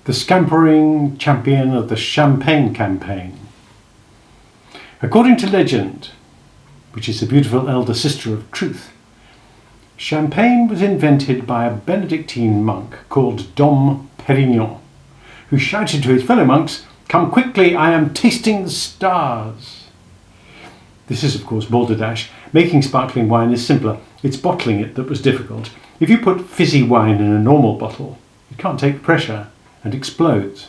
The scampering champion of the Champagne campaign. According to legend, which is the beautiful elder sister of truth, champagne was invented by a Benedictine monk called Dom Perignon, who shouted to his fellow monks, "Come quickly, I am tasting the stars." This is of course balderdash. Making sparkling wine is simpler. It's bottling it that was difficult. If you put fizzy wine in a normal bottle, it can't take the pressure and explodes.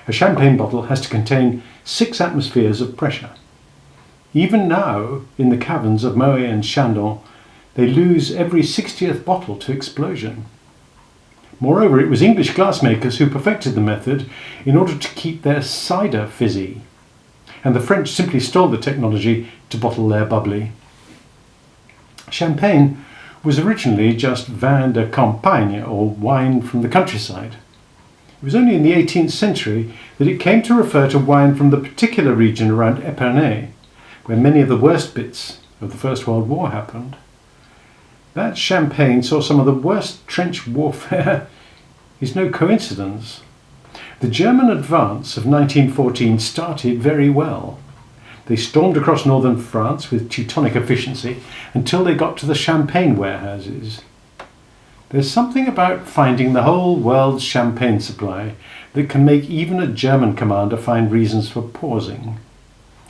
A champagne bottle has to contain 6 atmospheres of pressure. Even now, in the caverns of Moët and Chandon, they lose every 60th bottle to explosion. Moreover, it was English glassmakers who perfected the method in order to keep their cider fizzy, and the French simply stole the technology to bottle their bubbly. Champagne was originally just vin de campagne, or wine from the countryside. It was only in the 18th century that it came to refer to wine from the particular region around Epernay, where many of the worst bits of the First World War happened. That Champagne saw some of the worst trench warfare is no coincidence. The German advance of 1914 started very well. They stormed across northern France with Teutonic efficiency until they got to the champagne warehouses. There's something about finding the whole world's champagne supply that can make even a German commander find reasons for pausing.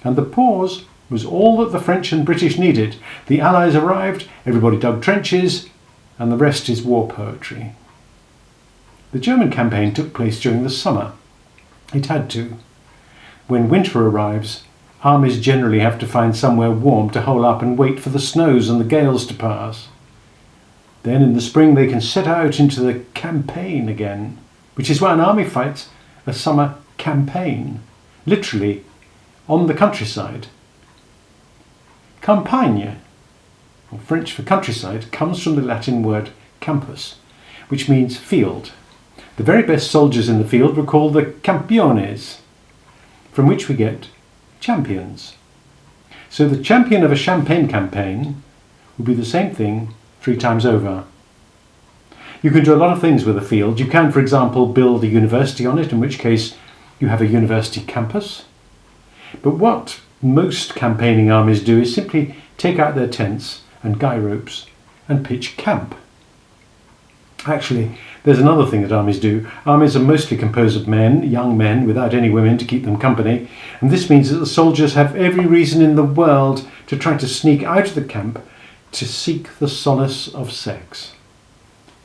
And the pause was all that the French and British needed. The Allies arrived, everybody dug trenches, and the rest is war poetry. The German campaign took place during the summer. It had to. When winter arrives, armies generally have to find somewhere warm to hole up and wait for the snows and the gales to pass. Then in the spring they can set out into the campaign again, which is why an army fights a summer campaign, literally on the countryside. Campagne, or French for countryside, comes from the Latin word campus, which means field. The very best soldiers in the field were called the campiones, from which we get champions. So the champion of a champagne campaign would be the same thing 3 times over. You can do a lot of things with a field. You can, for example, build a university on it, in which case you have a university campus. But what most campaigning armies do is simply take out their tents and guy ropes and pitch camp. Actually, there's another thing that armies do. Armies are mostly composed of men, young men, without any women to keep them company, and this means that the soldiers have every reason in the world to try to sneak out of the camp to seek the solace of sex.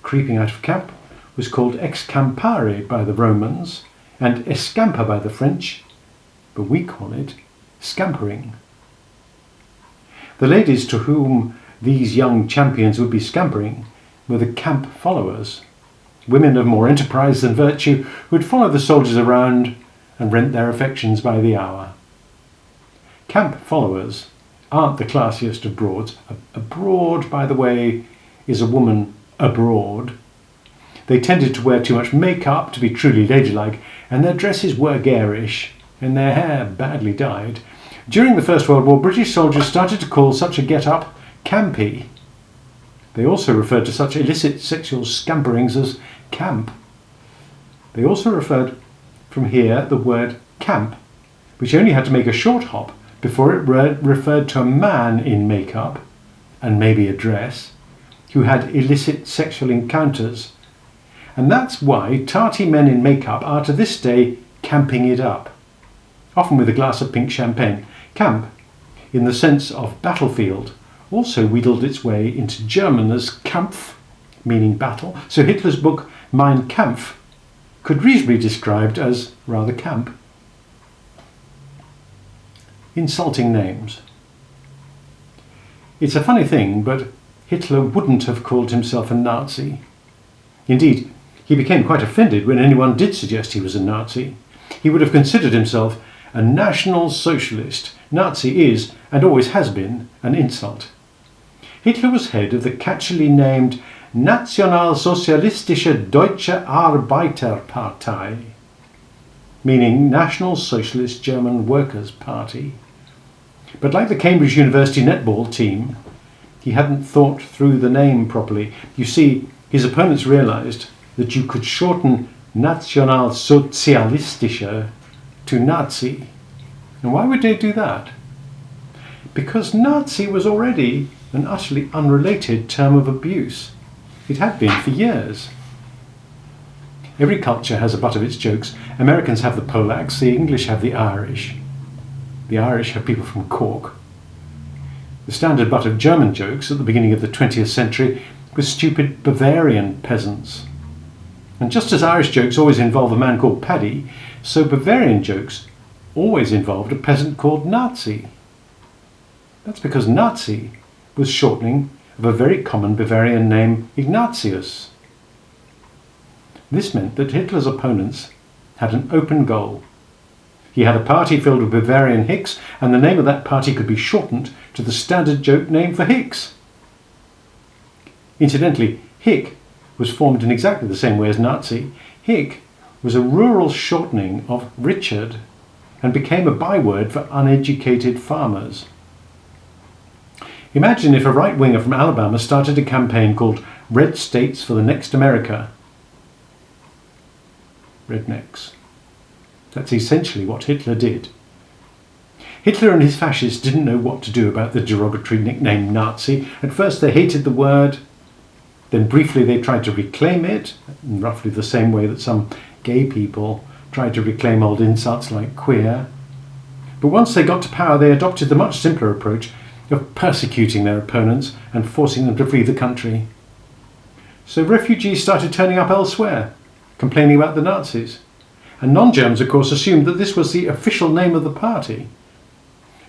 Creeping out of camp was called excampare by the Romans and escampa by the French, but we call it scampering. The ladies to whom these young champions would be scampering were the camp followers, women of more enterprise than virtue who would follow the soldiers around and rent their affections by the hour. Camp followers aren't the classiest of broads. A broad, by the way, is a woman abroad. They tended to wear too much makeup to be truly ladylike, and their dresses were garish, and their hair badly dyed. During the First World War, British soldiers started to call such a get-up campy. They also referred to such illicit sexual scamperings as camp. They also referred from here the word camp, which only had to make a short hop before it referred to a man in makeup, and maybe a dress, who had illicit sexual encounters. And that's why tarty men in makeup are to this day camping it up, often with a glass of pink champagne. Camp, in the sense of battlefield, also wheedled its way into German as Kampf, meaning battle, so Hitler's book Mein Kampf could reasonably be described as rather camp. Insulting names. It's a funny thing, but Hitler wouldn't have called himself a Nazi. Indeed, he became quite offended when anyone did suggest he was a Nazi. He would have considered himself a National Socialist. Nazi is, and always has been, an insult. Hitler was head of the catchily named Nationalsozialistische Deutsche Arbeiterpartei, meaning National Socialist German Workers' Party. But like the Cambridge University netball team, he hadn't thought through the name properly. You see, his opponents realised that you could shorten Nationalsozialistische to Nazi. And why would they do that? Because Nazi was already an utterly unrelated term of abuse. It had been for years. Every culture has a butt of its jokes. Americans have the Polacks, the English have the Irish. The Irish have people from Cork. The standard butt of German jokes at the beginning of the 20th century was stupid Bavarian peasants. And just as Irish jokes always involve a man called Paddy, so Bavarian jokes always involved a peasant called Nazi. That's because Nazi was shortening of a very common Bavarian name, Ignatius. This meant that Hitler's opponents had an open goal. He had a party filled with Bavarian hicks, and the name of that party could be shortened to the standard joke name for hicks. Incidentally, hick was formed in exactly the same way as Nazi. Hick was a rural shortening of Richard and became a byword for uneducated farmers. Imagine if a right-winger from Alabama started a campaign called Red States for the Next America. Rednecks. That's essentially what Hitler did. Hitler and his fascists didn't know what to do about the derogatory nickname Nazi. At first they hated the word, then briefly they tried to reclaim it, in roughly the same way that some gay people tried to reclaim old insults like queer. But once they got to power, they adopted the much simpler approach of persecuting their opponents and forcing them to flee the country. So refugees started turning up elsewhere, complaining about the Nazis. And non-Germans, of course, assumed that this was the official name of the party.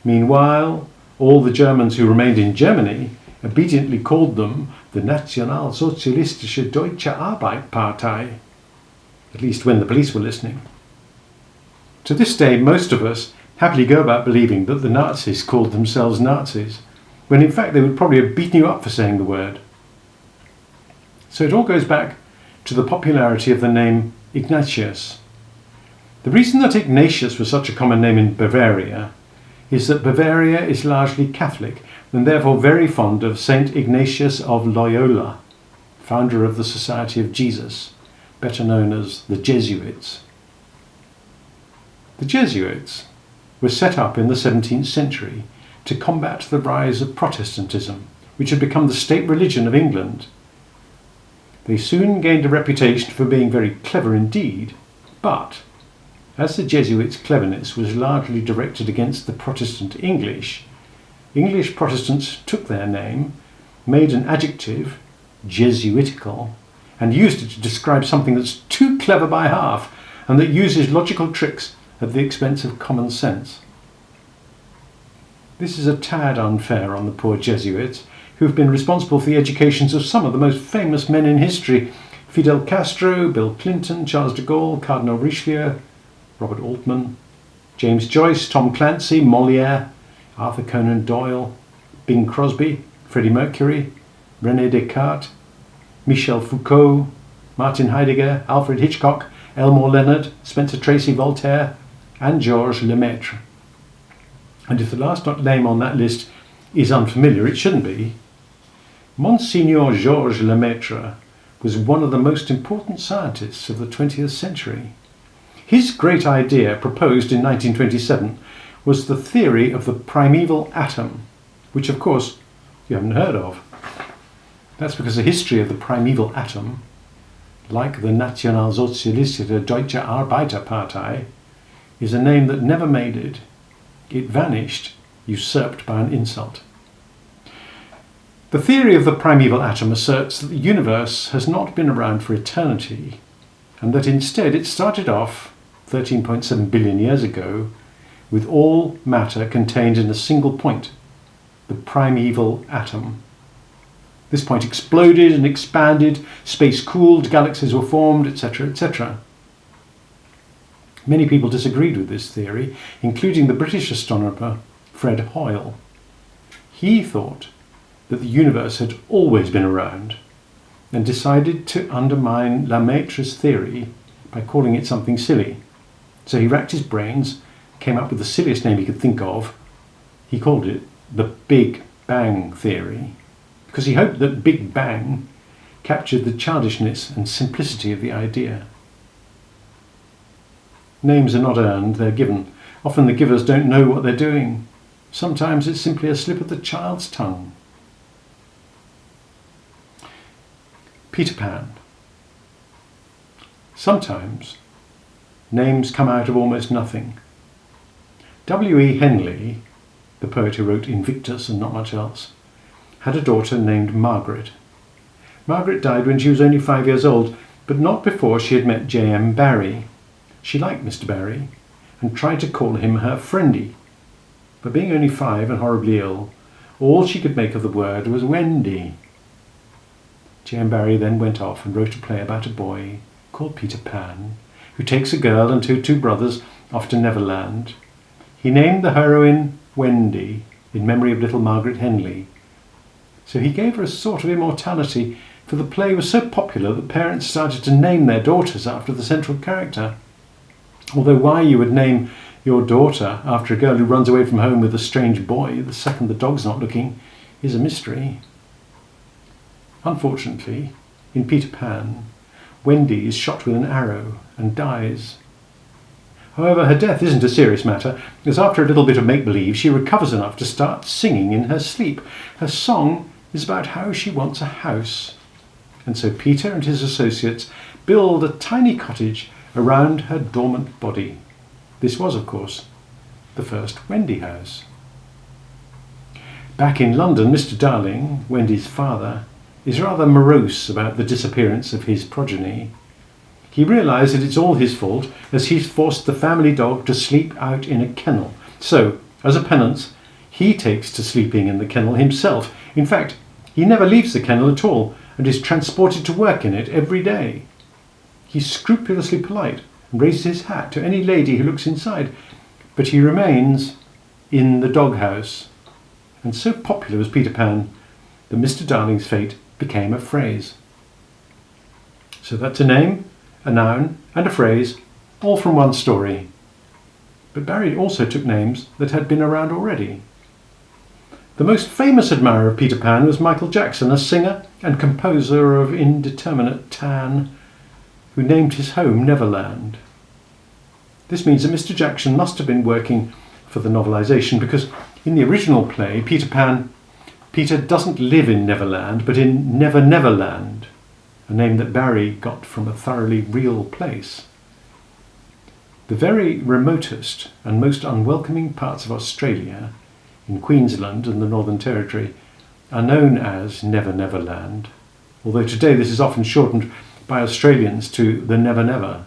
Meanwhile, all the Germans who remained in Germany obediently called them the Nationalsozialistische Deutsche Arbeiterpartei, at least when the police were listening. To this day, most of us happily go about believing that the Nazis called themselves Nazis, when in fact they would probably have beaten you up for saying the word. So it all goes back to the popularity of the name Ignatius. The reason that Ignatius was such a common name in Bavaria is that Bavaria is largely Catholic and therefore very fond of Saint Ignatius of Loyola, founder of the Society of Jesus, better known as the Jesuits. The Jesuits were set up in the 17th century to combat the rise of Protestantism, which had become the state religion of England. They soon gained a reputation for being very clever indeed, but as the Jesuits' cleverness was largely directed against the Protestant English, English Protestants took their name, made an adjective, Jesuitical, and used it to describe something that's too clever by half and that uses logical tricks at the expense of common sense. This is a tad unfair on the poor Jesuits, who've been responsible for the educations of some of the most famous men in history: Fidel Castro, Bill Clinton, Charles de Gaulle, Cardinal Richelieu, Robert Altman, James Joyce, Tom Clancy, Molière, Arthur Conan Doyle, Bing Crosby, Freddie Mercury, René Descartes, Michel Foucault, Martin Heidegger, Alfred Hitchcock, Elmore Leonard, Spencer Tracy, Voltaire, and Georges Lemaitre. And if the last name on that list is unfamiliar, it shouldn't be. Monsignor Georges Lemaitre was one of the most important scientists of the 20th century. His great idea, proposed in 1927, was the theory of the primeval atom, which of course you haven't heard of. That's because the history of the primeval atom, like the Nationalsozialistische Deutsche Arbeiterpartei, is a name that never made it. It vanished, usurped by an insult. The theory of the primeval atom asserts that the universe has not been around for eternity, and that instead it started off 13.7 billion years ago with all matter contained in a single point, the primeval atom. This point exploded and expanded, space cooled, galaxies were formed, etc., etc. Many people disagreed with this theory, including the British astronomer Fred Hoyle. He thought that the universe had always been around and decided to undermine Lemaitre's theory by calling it something silly. So he racked his brains, came up with the silliest name he could think of. He called it the Big Bang Theory, because he hoped that Big Bang captured the childishness and simplicity of the idea. Names are not earned, they're given. Often the givers don't know what they're doing. Sometimes it's simply a slip of the child's tongue. Peter Pan. Sometimes names come out of almost nothing. W.E. Henley, the poet who wrote Invictus and not much else, had a daughter named Margaret. Margaret died when she was only 5 years old, but not before she had met J.M. Barrie. She liked Mr. Barrie and tried to call him her friendy. But being only 5 and horribly ill, all she could make of the word was Wendy. J.M. Barrie then went off and wrote a play about a boy called Peter Pan, who takes a girl and two brothers off to Neverland. He named the heroine Wendy in memory of little Margaret Henley. So he gave her a sort of immortality, for the play was so popular that parents started to name their daughters after the central character. Although why you would name your daughter after a girl who runs away from home with a strange boy the second the dog's not looking is a mystery. Unfortunately, in Peter Pan, Wendy is shot with an arrow and dies. However, her death isn't a serious matter, as after a little bit of make-believe she recovers enough to start singing in her sleep. Her song is about how she wants a house. And so Peter and his associates build a tiny cottage around her dormant body. This was, of course, the first Wendy house. Back in London, Mr. Darling, Wendy's father, is rather morose about the disappearance of his progeny. He realises that it's all his fault, as he's forced the family dog to sleep out in a kennel. So, as a penance, he takes to sleeping in the kennel himself. In fact, he never leaves the kennel at all and is transported to work in it every day. He's scrupulously polite and raises his hat to any lady who looks inside, but he remains in the doghouse. And so popular was Peter Pan that Mr. Darling's fate became a phrase. So that's a name, a noun and a phrase, all from one story. But Barrie also took names that had been around already. The most famous admirer of Peter Pan was Michael Jackson, a singer and composer of indeterminate tan, who named his home Neverland. This means that Mr. Jackson must have been working for the novelisation, because in the original play, Peter doesn't live in Neverland, but in Never Neverland, a name that Barrie got from a thoroughly real place. The very remotest and most unwelcoming parts of Australia, in Queensland and the Northern Territory, are known as Never Neverland, although today this is often shortened by Australians to the Never Never.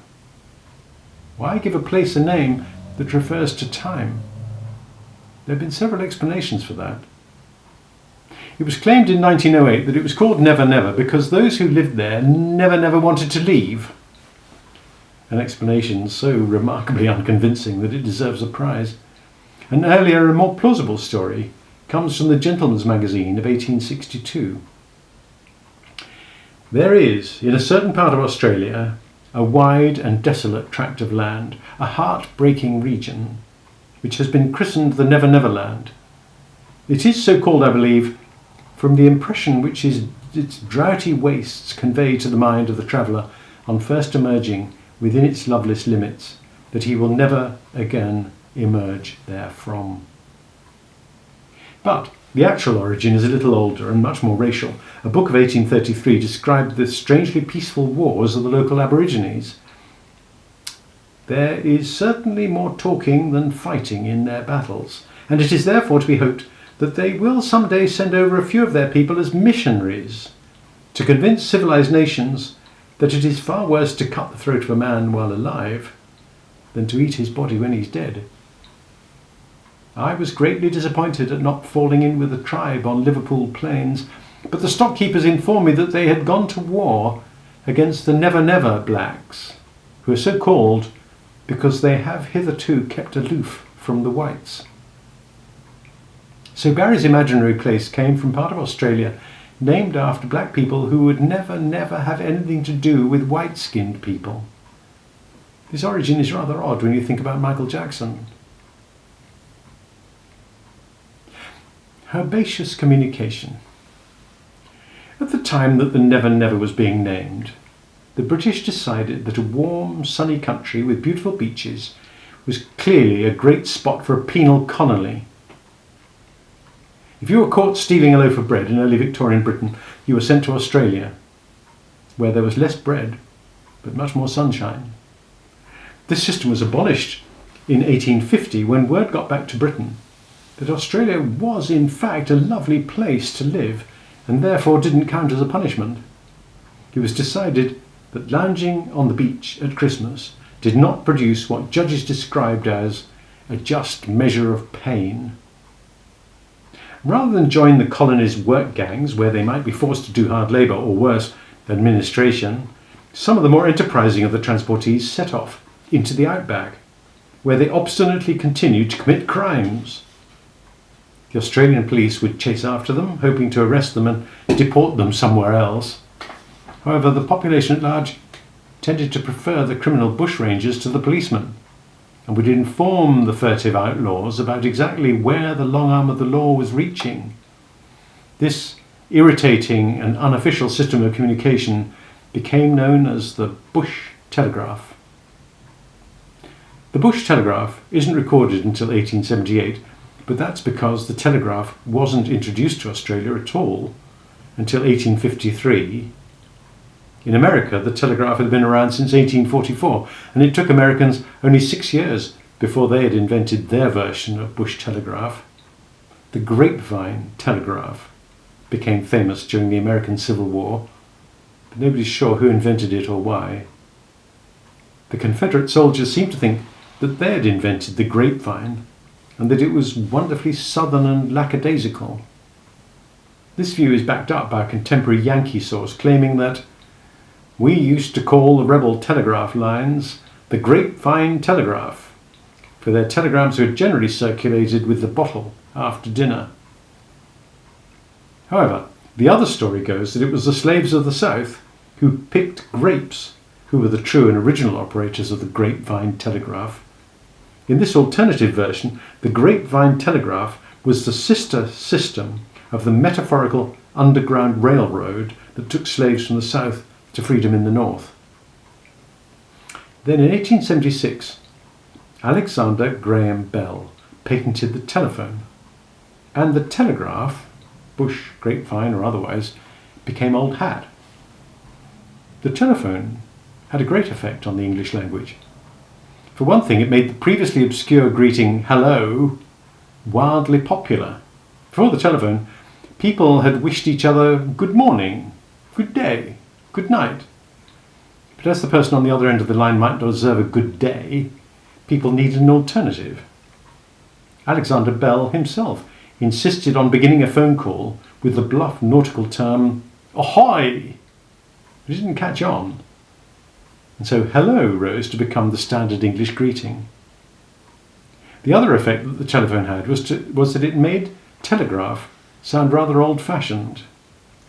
Why give a place a name that refers to time? There have been several explanations for that. It was claimed in 1908 that it was called Never Never because those who lived there never wanted to leave. An explanation so remarkably unconvincing that it deserves a prize. An earlier and more plausible story comes from the Gentleman's Magazine of 1862. There is, in a certain part of Australia, a wide and desolate tract of land, a heart-breaking region, which has been christened the Never Never Land. It is so called, I believe, from the impression which its droughty wastes convey to the mind of the traveller on first emerging within its loveless limits, that he will never again emerge therefrom. But the actual origin is a little older and much more racial. A book of 1833 described the strangely peaceful wars of the local Aborigines. There is certainly more talking than fighting in their battles, and it is therefore to be hoped that they will someday send over a few of their people as missionaries to convince civilized nations that it is far worse to cut the throat of a man while alive than to eat his body when he's dead. I was greatly disappointed at not falling in with a tribe on Liverpool plains, but the stockkeepers informed me that they had gone to war against the Never Never blacks, who are so called because they have hitherto kept aloof from the whites. So Barrie's imaginary place came from part of Australia named after black people who would never have anything to do with white-skinned people. This origin is rather odd when you think about Michael Jackson. Herbaceous communication. At the time that the Never Never was being named, the British decided that a warm, sunny country with beautiful beaches was clearly a great spot for a penal colony. If you were caught stealing a loaf of bread in early Victorian Britain, you were sent to Australia, where there was less bread, but much more sunshine. This system was abolished in 1850 when word got back to Britain that Australia was in fact a lovely place to live and therefore didn't count as a punishment. It was decided that lounging on the beach at Christmas did not produce what judges described as a just measure of pain. Rather than join the colonies' work gangs where they might be forced to do hard labour or worse, administration, some of the more enterprising of the transportees set off into the outback, where they obstinately continued to commit crimes. The Australian police would chase after them, hoping to arrest them and deport them somewhere else. However, the population at large tended to prefer the criminal bushrangers to the policemen, and would inform the furtive outlaws about exactly where the long arm of the law was reaching. This irritating and unofficial system of communication became known as the Bush Telegraph. The Bush Telegraph isn't recorded until 1878, but that's because the telegraph wasn't introduced to Australia at all until 1853. In America, the telegraph had been around since 1844, and it took Americans only 6 years before they had invented their version of Bush Telegraph. The grapevine telegraph became famous during the American Civil War, but nobody's sure who invented it or why. The Confederate soldiers seemed to think that they had invented the grapevine and that it was wonderfully southern and lackadaisical. This view is backed up by a contemporary Yankee source claiming that we used to call the rebel telegraph lines the grapevine telegraph, for their telegrams were generally circulated with the bottle after dinner. However, the other story goes that it was the slaves of the South who picked grapes who were the true and original operators of the grapevine telegraph. In this alternative version, the grapevine telegraph was the sister system of the metaphorical Underground Railroad that took slaves from the South to freedom in the North. Then in 1876, Alexander Graham Bell patented the telephone, and the telegraph, bush, grapevine or otherwise, became old hat. The telephone had a great effect on the English language. For one thing, it made the previously obscure greeting hello wildly popular. Before the telephone, people had wished each other good morning, good day, good night. But as the person on the other end of the line might not deserve a good day, people needed an alternative. Alexander Bell himself insisted on beginning a phone call with the bluff nautical term ahoy, but it didn't catch on. And so hello rose to become the standard English greeting. The other effect that the telephone had was that it made telegraph sound rather old-fashioned.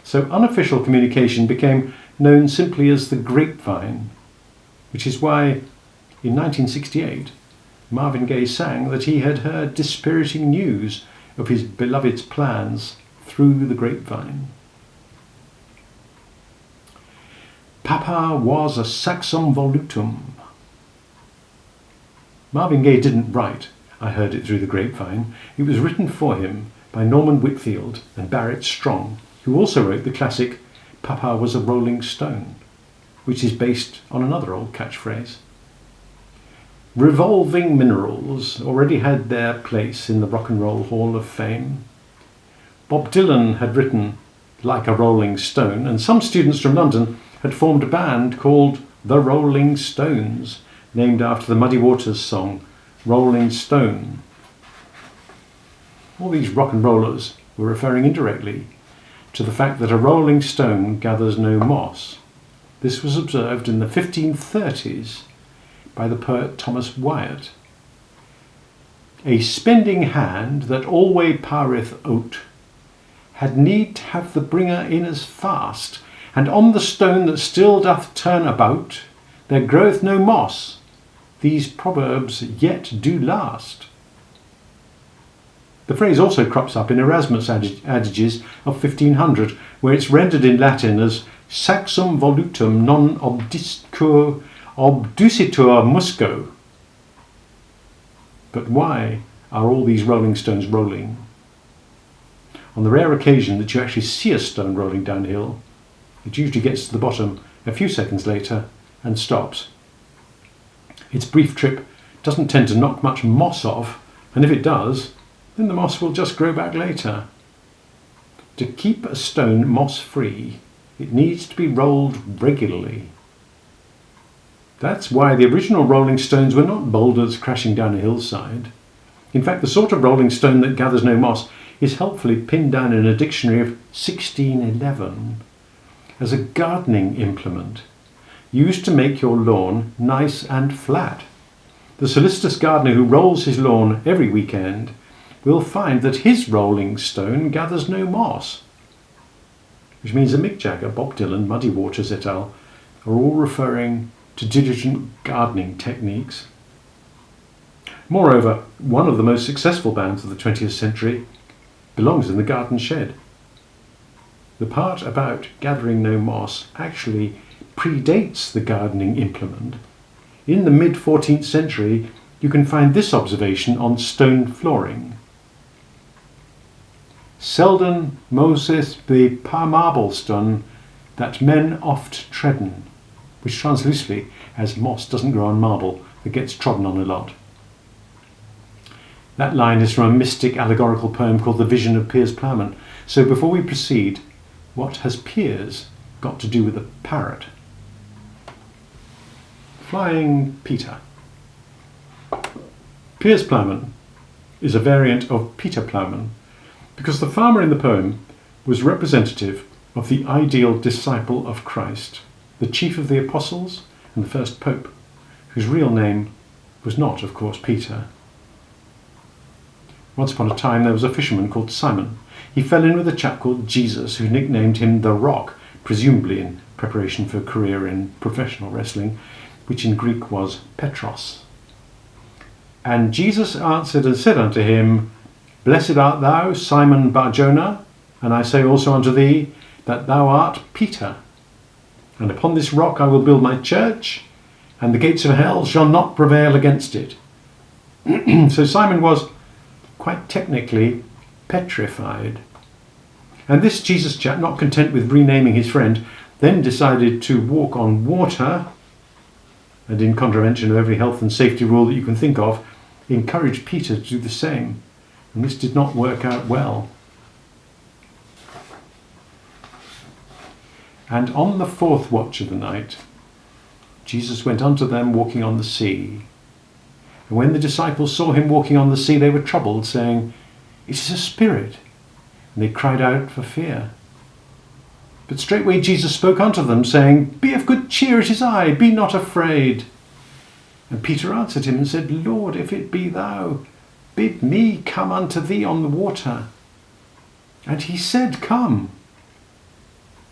So unofficial communication became known simply as the grapevine, which is why in 1968 Marvin Gaye sang that he had heard dispiriting news of his beloved's plans through the grapevine. Papa was a saxum volutum. Marvin Gaye didn't write I Heard It Through the Grapevine. It was written for him by Norman Whitfield and Barrett Strong, who also wrote the classic Papa Was a Rolling Stone, which is based on another old catchphrase. Revolving minerals already had their place in the Rock and Roll Hall of Fame. Bob Dylan had written Like a Rolling Stone, and some students from London had formed a band called the Rolling Stones, named after the Muddy Waters song Rolling Stone. All these rock and rollers were referring indirectly to the fact that a rolling stone gathers no moss. This was observed in the 1530s by the poet Thomas Wyatt. A spending hand that alway pareth oat had need to have the bringer in as fast, and on the stone that still doth turn about there groweth no moss. These proverbs yet do last. The phrase also crops up in Erasmus' adages of 1500, where it's rendered in Latin as saxum volutum non obducitur musco. But why are all these rolling stones rolling? On the rare occasion that you actually see a stone rolling downhill, it usually gets to the bottom a few seconds later and stops. Its brief trip doesn't tend to knock much moss off, and if it does, then the moss will just grow back later. To keep a stone moss-free, it needs to be rolled regularly. That's why the original rolling stones were not boulders crashing down a hillside. In fact, the sort of rolling stone that gathers no moss is helpfully pinned down in a dictionary of 1611 as a gardening implement used to make your lawn nice and flat. The solicitous gardener who rolls his lawn every weekend will find that his rolling stone gathers no moss, which means that Mick Jagger, Bob Dylan, Muddy Waters et al. Are all referring to diligent gardening techniques. Moreover, one of the most successful bands of the 20th century belongs in the garden shed. The part about gathering no moss actually predates the gardening implement. In the mid-14th century, you can find this observation on stone flooring. Selden Moses be pa marble stone that men oft treaden, which translates loosely as moss doesn't grow on marble that gets trodden on a lot. That line is from a mystic allegorical poem called The Vision of Piers Plowman. So before we proceed, what has Piers got to do with a parrot? Flying Peter. Piers Plowman is a variant of Peter Plowman because the farmer in the poem was representative of the ideal disciple of Christ, the chief of the apostles and the first pope, whose real name was not, of course, Peter. Once upon a time there was a fisherman called Simon. He fell in with a chap called Jesus who nicknamed him the Rock, presumably in preparation for a career in professional wrestling, which in Greek was Petros. And Jesus answered and said unto him, Blessed art thou, Simon Bar-Jonah, and I say also unto thee, that thou art Peter. And upon this rock I will build my church, and the gates of hell shall not prevail against it. So Simon was, quite technically, petrified. And this Jesus chap, not content with renaming his friend, then decided to walk on water, and in contravention of every health and safety rule that you can think of, encouraged Peter to do the same. And this did not work out well. And on the fourth watch of the night, Jesus went unto them walking on the sea. And when the disciples saw him walking on the sea, they were troubled, saying, It is a spirit. And they cried out for fear. But straightway Jesus spoke unto them, saying, Be of good cheer, it is I, be not afraid. And Peter answered him and said, Lord, if it be thou, bid me come unto thee on the water. And he said, Come.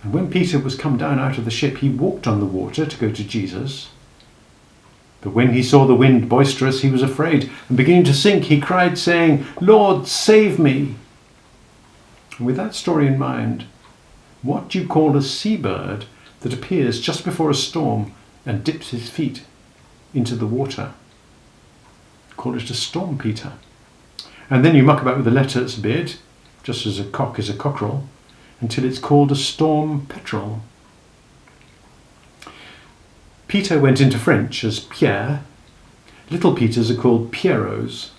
And when Peter was come down out of the ship, he walked on the water to go to Jesus. But when he saw the wind boisterous, he was afraid, and beginning to sink, he cried, saying, Lord, save me. And with that story in mind, what do you call a seabird that appears just before a storm and dips his feet into the water? Call it a storm, Peter. And then you muck about with the letters a bit, just as a cock is a cockerel, until it's called a storm petrel. Peter went into French as Pierre. Little Peters are called Pierrots.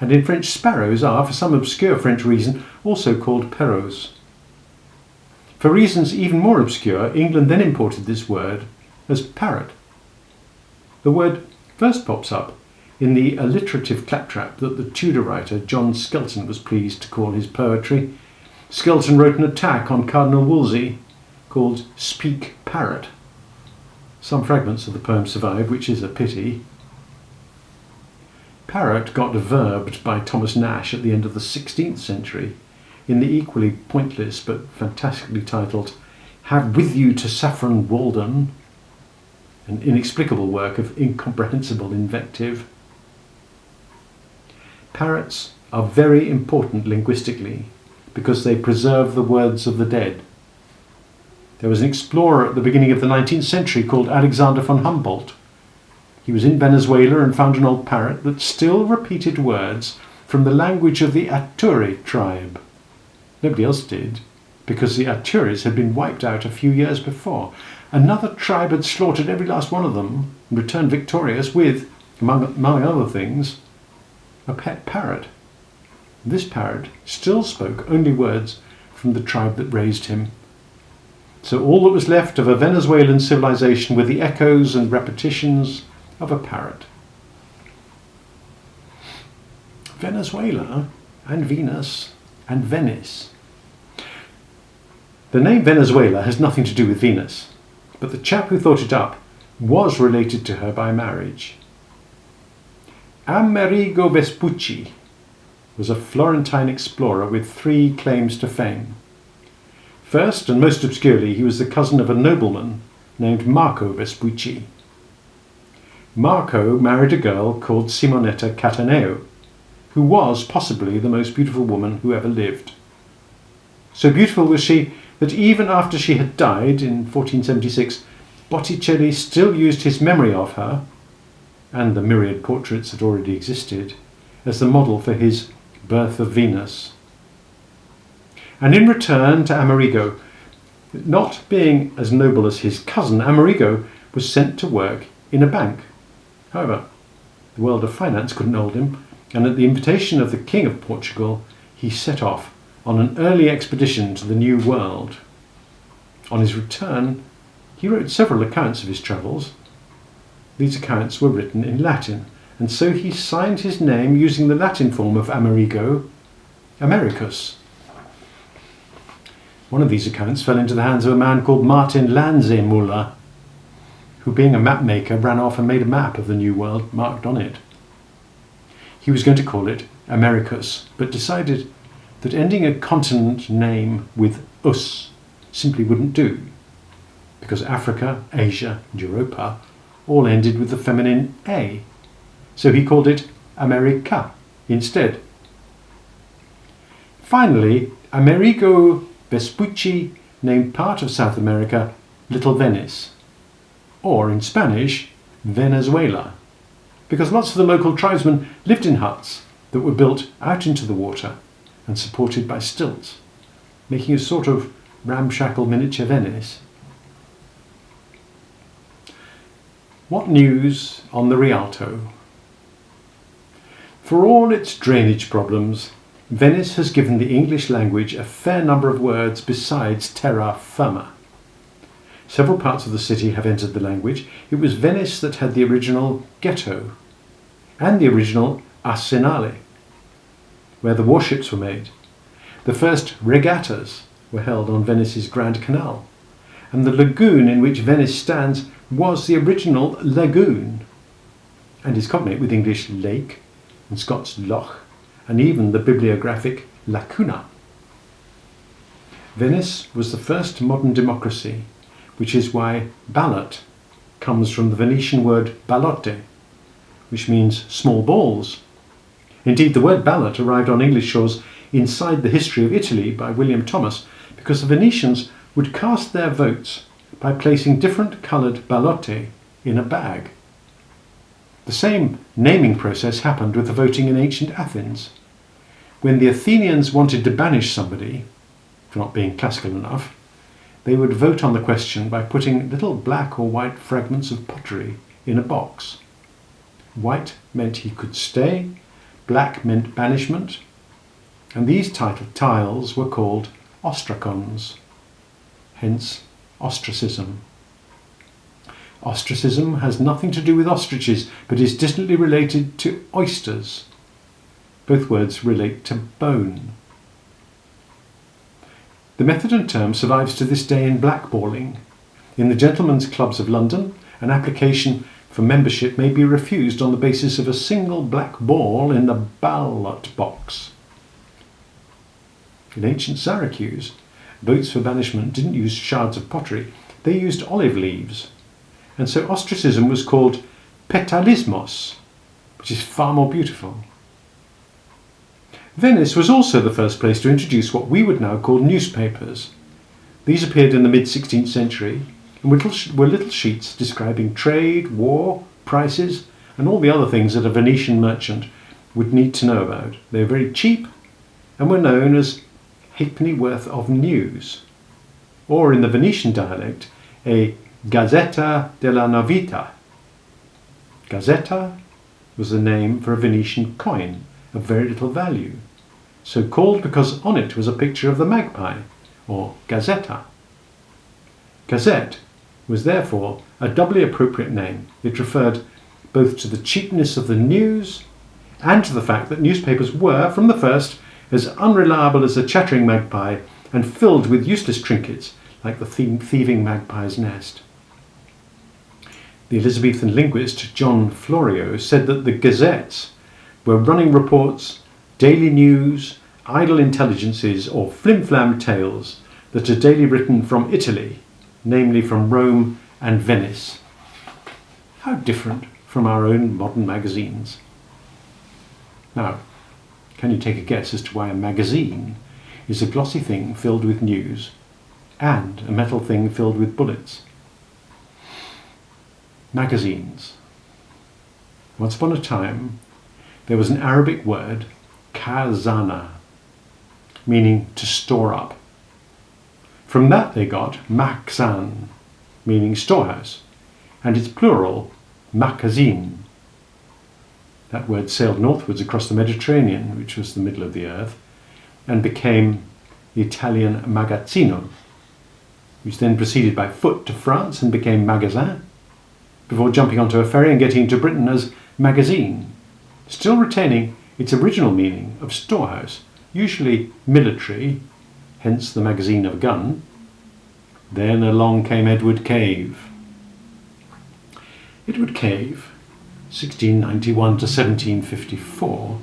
And in French, sparrows are, for some obscure French reason, also called perrots. For reasons even more obscure, England then imported this word as parrot. The word first pops up in the alliterative claptrap that the Tudor writer John Skelton was pleased to call his poetry. Skelton wrote an attack on Cardinal Wolsey called Speak Parrot. Some fragments of the poem survive, which is a pity. Parrot got verbed by Thomas Nash at the end of the 16th century in the equally pointless but fantastically titled Have With You to Saffron Walden, an inexplicable work of incomprehensible invective. Parrots are very important linguistically because they preserve the words of the dead. There was an explorer at the beginning of the 19th century called Alexander von Humboldt. He was in Venezuela and found an old parrot that still repeated words from the language of the Aturi tribe. Nobody else did, because the Aturis had been wiped out a few years before. Another tribe had slaughtered every last one of them and returned victorious with, among other things, a pet parrot. This parrot still spoke only words from the tribe that raised him. So all that was left of a Venezuelan civilization were the echoes and repetitions of a parrot. Venezuela and Venus and Venice. The name Venezuela has nothing to do with Venus, but the chap who thought it up was related to her by marriage. Amerigo Vespucci was a Florentine explorer with 3 claims to fame. First, and most obscurely, he was the cousin of a nobleman named Marco Vespucci. Marco married a girl called Simonetta Cataneo, who was possibly the most beautiful woman who ever lived. So beautiful was she that even after she had died in 1476, Botticelli still used his memory of her, and the myriad portraits that already existed, as the model for his Birth of Venus. And in return to Amerigo, not being as noble as his cousin, Amerigo was sent to work in a bank. However, the world of finance couldn't hold him, and at the invitation of the King of Portugal, he set off on an early expedition to the New World. On his return, he wrote several accounts of his travels. These accounts were written in Latin, and so he signed his name using the Latin form of Amerigo, Americus. One of these accounts fell into the hands of a man called Martin Lanzemuller, who, being a map maker, ran off and made a map of the New World marked on it. He was going to call it Americus, but decided that ending a continent name with us simply wouldn't do, because Africa, Asia, and Europa all ended with the feminine A, so he called it America instead. Finally, Amerigo Vespucci named part of South America Little Venice, or in Spanish, Venezuela, because lots of the local tribesmen lived in huts that were built out into the water and supported by stilts, making a sort of ramshackle miniature Venice. What news on the Rialto? For all its drainage problems, Venice has given the English language a fair number of words besides terra firma. Several parts of the city have entered the language. It was Venice that had the original ghetto and the original arsenale, where the warships were made. The first regattas were held on Venice's Grand Canal, and the lagoon in which Venice stands was the original lagoon, and is cognate with English lake and Scots loch, and even the bibliographic lacuna. Venice was the first modern democracy, which is why ballot comes from the Venetian word ballotte, which means small balls. Indeed, the word ballot arrived on English shores inside the history of Italy by William Thomas, because the Venetians would cast their votes by placing different coloured ballotte in a bag. The same naming process happened with the voting in ancient Athens. When the Athenians wanted to banish somebody for not being classical enough, they would vote on the question by putting little black or white fragments of pottery in a box. White meant he could stay, black meant banishment, and these tiles were called ostracons, hence ostracism. Ostracism has nothing to do with ostriches, but is distantly related to oysters. Both words relate to bone. The method and term survives to this day in blackballing. In the Gentlemen's Clubs of London, an application for membership may be refused on the basis of a single black ball in the ballot box. In ancient Syracuse, votes for banishment didn't use shards of pottery, they used olive leaves. And so ostracism was called petalismos, which is far more beautiful. Venice was also the first place to introduce what we would now call newspapers. These appeared in the mid-16th century and were little sheets describing trade, war, prices, and all the other things that a Venetian merchant would need to know about. They were very cheap and were known as halfpenny worth of news, or in the Venetian dialect, a Gazzetta della Novità. Gazzetta was the name for a Venetian coin of very little value, so called because on it was a picture of the magpie, or gazzetta. Gazette was therefore a doubly appropriate name. It referred both to the cheapness of the news and to the fact that newspapers were, from the first, as unreliable as a chattering magpie and filled with useless trinkets like the thieving magpie's nest. The Elizabethan linguist John Florio said that the gazettes were running reports, daily news, idle intelligences, or flim-flam tales that are daily written from Italy, namely from Rome and Venice. How different from our own modern magazines. Now, can you take a guess as to why a magazine is a glossy thing filled with news and a metal thing filled with bullets? Magazines. Once upon a time, there was an Arabic word, khazana, meaning to store up. From that they got makhzan, meaning storehouse, and its plural, makazin. That word sailed northwards across the Mediterranean, which was the middle of the earth, and became the Italian magazzino, which then proceeded by foot to France and became magasin, before jumping onto a ferry and getting to Britain as magazine, still retaining its original meaning of storehouse, usually military, hence the magazine of a gun. Then along came Edward Cave. Edward Cave, 1691 to 1754,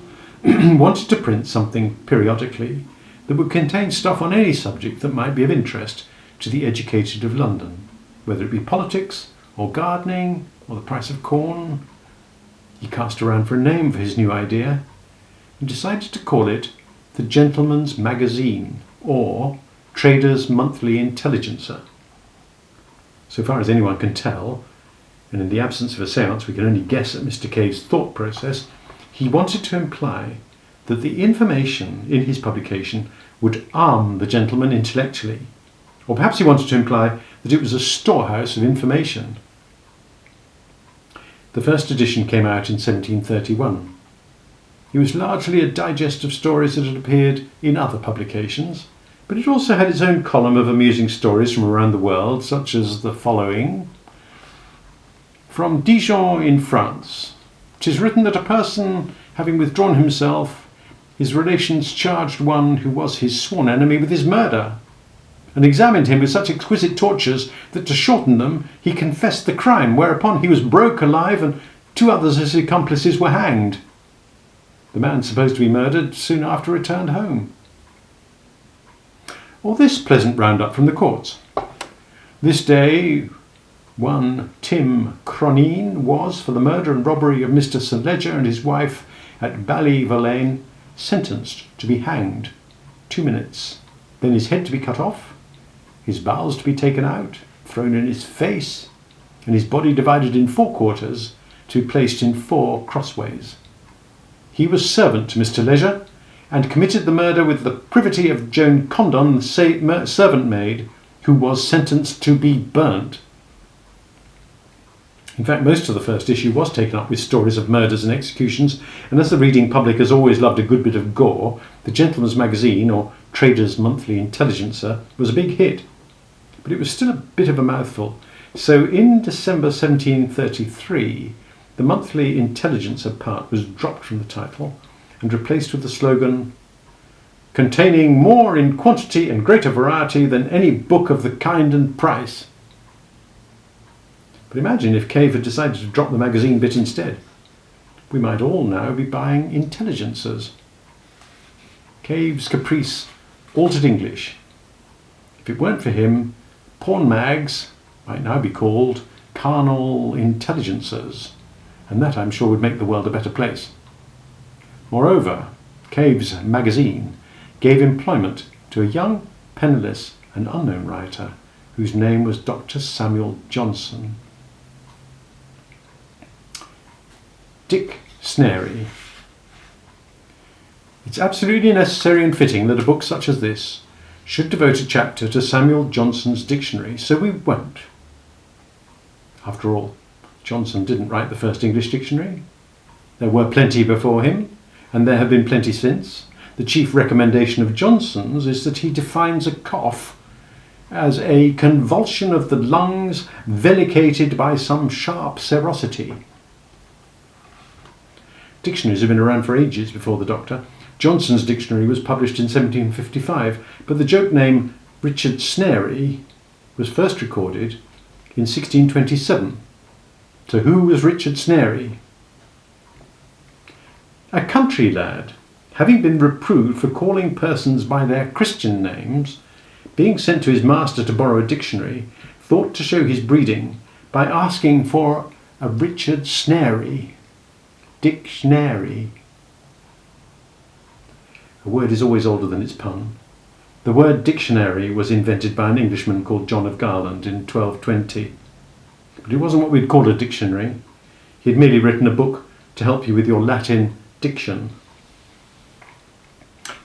wanted to print something periodically that would contain stuff on any subject that might be of interest to the educated of London, whether it be politics or gardening or the price of corn. He cast around for a name for his new idea and decided to call it the Gentleman's Magazine, or Trader's Monthly Intelligencer. So far as anyone can tell, and in the absence of a séance we can only guess at Mr. Cave's thought process, he wanted to imply that the information in his publication would arm the gentleman intellectually, or perhaps he wanted to imply that it was a storehouse of information. The first edition came out in 1731. It was largely a digest of stories that had appeared in other publications, but it also had its own column of amusing stories from around the world, such as the following. From Dijon in France, 'tis written that a person, having withdrawn himself, his relations charged one who was his sworn enemy with his murder, and examined him with such exquisite tortures that to shorten them he confessed the crime, whereupon he was broke alive and 2 others as accomplices were hanged. The man supposed to be murdered soon after returned home. Or this pleasant roundup from the courts. This day, one Tim Croneen was, for the murder and robbery of Mr. St. Ledger and his wife at Ballyvolane, sentenced to be hanged 2 minutes, then his head to be cut off, his bowels to be taken out, thrown in his face, and his body divided in 4 quarters to be placed in 4 crossways. He was servant to Mr. Leisure, and committed the murder with the privity of Joan Condon, the servant maid, who was sentenced to be burnt. In fact, most of the first issue was taken up with stories of murders and executions, and as the reading public has always loved a good bit of gore, the Gentleman's Magazine, or Trader's Monthly Intelligencer, was a big hit. But it was still a bit of a mouthful, so in December 1733, the Monthly Intelligencer part was dropped from the title and replaced with the slogan, containing more in quantity and greater variety than any book of the kind and price. But imagine if Cave had decided to drop the magazine bit instead. We might all now be buying intelligencers. Cave's caprice altered English. If it weren't for him, porn mags might now be called carnal intelligencers, and that I'm sure would make the world a better place. Moreover, Cave's magazine gave employment to a young, penniless and unknown writer whose name was Dr. Samuel Johnson. Dictionary. It's absolutely necessary and fitting that a book such as this should devote a chapter to Samuel Johnson's dictionary, so we won't. After all, Johnson didn't write the first English dictionary. There were plenty before him, and there have been plenty since. The chief recommendation of Johnson's is that he defines a cough as a convulsion of the lungs velicated by some sharp serosity. Dictionaries have been around for ages before the Doctor. Johnson's dictionary was published in 1755, but the joke name Richard Snary was first recorded in 1627. So who was Richard Snary? A country lad, having been reproved for calling persons by their Christian names, being sent to his master to borrow a dictionary, thought to show his breeding by asking for a Richard Snary. Dictionary. A word is always older than its pun. The word dictionary was invented by an Englishman called John of Garland in 1220. But it wasn't what we'd call a dictionary. He had merely written a book to help you with your Latin diction.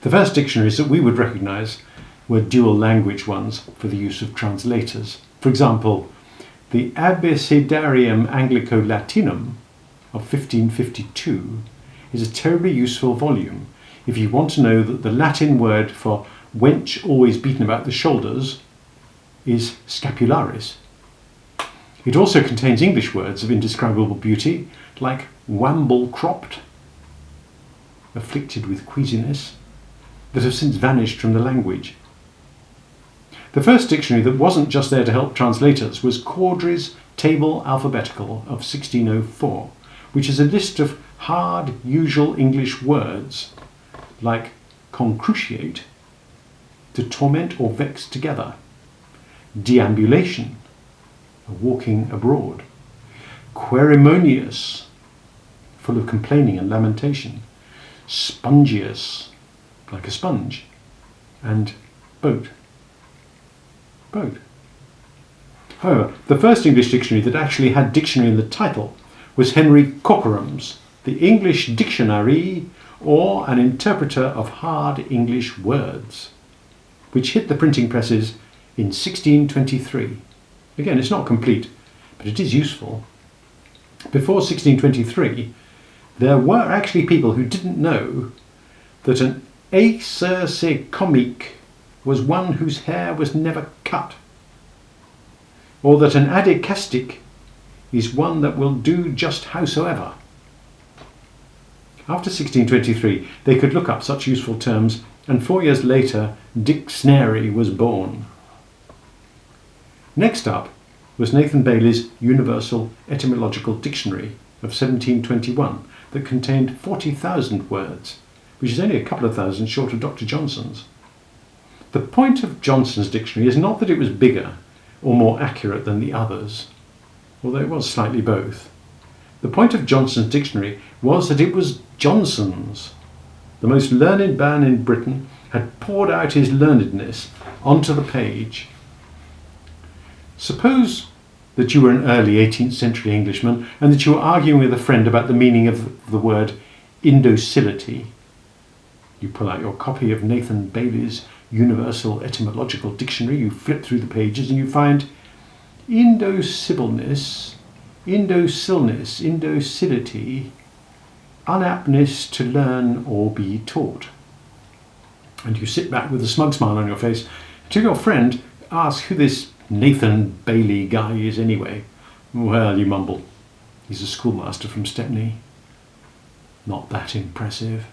The first dictionaries that we would recognise were dual language ones for the use of translators. For example, the Abecedarium Anglico-Latinum of 1552 is a terribly useful volume if you want to know that the Latin word for wench always beaten about the shoulders is scapularis. It also contains English words of indescribable beauty like wamble-cropped, afflicted with queasiness, that have since vanished from the language. The first dictionary that wasn't just there to help translators was Cawdry's Table Alphabetical of 1604, which is a list of hard, usual English words like concruciate, to torment or vex together, deambulation, walking abroad, queremonious, full of complaining and lamentation, spongious, like a sponge, and boat. However, the first English dictionary that actually had dictionary in the title was Henry Cockerham's The English Dictionary, or An Interpreter of Hard English Words, which hit the printing presses in 1623. Again, it's not complete, but it is useful. Before 1623, there were actually people who didn't know that an acerce comique was one whose hair was never cut, or that an adicastic is one that will do just howsoever. After 1623, they could look up such useful terms, and 4 years later, dictionary was born. Next up was Nathan Bailey's Universal Etymological Dictionary of 1721 that contained 40,000 words, which is only a couple of thousand short of Dr. Johnson's. The point of Johnson's dictionary is not that it was bigger or more accurate than the others, although it was slightly both. The point of Johnson's dictionary was that it was Johnson's. The most learned man in Britain had poured out his learnedness onto the page. Suppose that you were an early 18th century Englishman and that you were arguing with a friend about the meaning of the word indocility. You pull out your copy of Nathan Bailey's Universal Etymological Dictionary, you flip through the pages and you find indocibleness, indocilness, indocility, unaptness to learn or be taught. And you sit back with a smug smile on your face. To your friend, ask who this Nathan Bailey guy is anyway. Well, you mumble, he's a schoolmaster from Stepney. Not that impressive.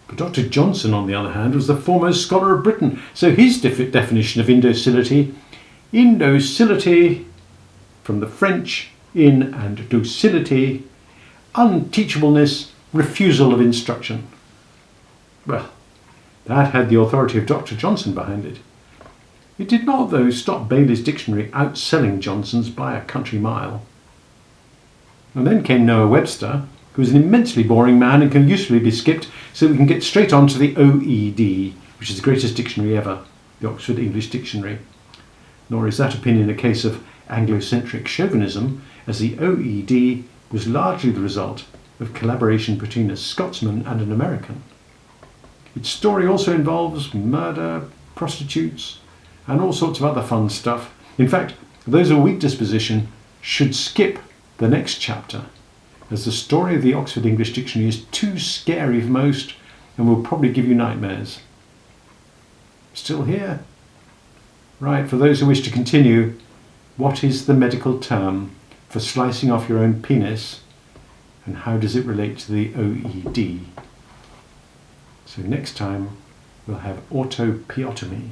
But Dr. Johnson, on the other hand, was the foremost scholar of Britain, so his definition of indocility, indocility, from the French in and docility, unteachableness, refusal of instruction. Well, that had the authority of Dr. Johnson behind it. It did not, though, stop Bailey's dictionary outselling Johnson's by a country mile. And then came Noah Webster, who who's an immensely boring man and can usefully be skipped, so we can get straight on to the OED, which is the greatest dictionary ever, the Oxford English Dictionary. Nor is that opinion a case of Anglo-centric chauvinism, as the OED was largely the result of collaboration between a Scotsman and an American. Its story also involves murder, prostitutes, and all sorts of other fun stuff. In fact, those of a weak disposition should skip the next chapter, as the story of the Oxford English Dictionary is too scary for most and will probably give you nightmares. Still here? Right, for those who wish to continue, what is the medical term for slicing off your own penis, and how does it relate to the OED? So next time we'll have autopiotomy.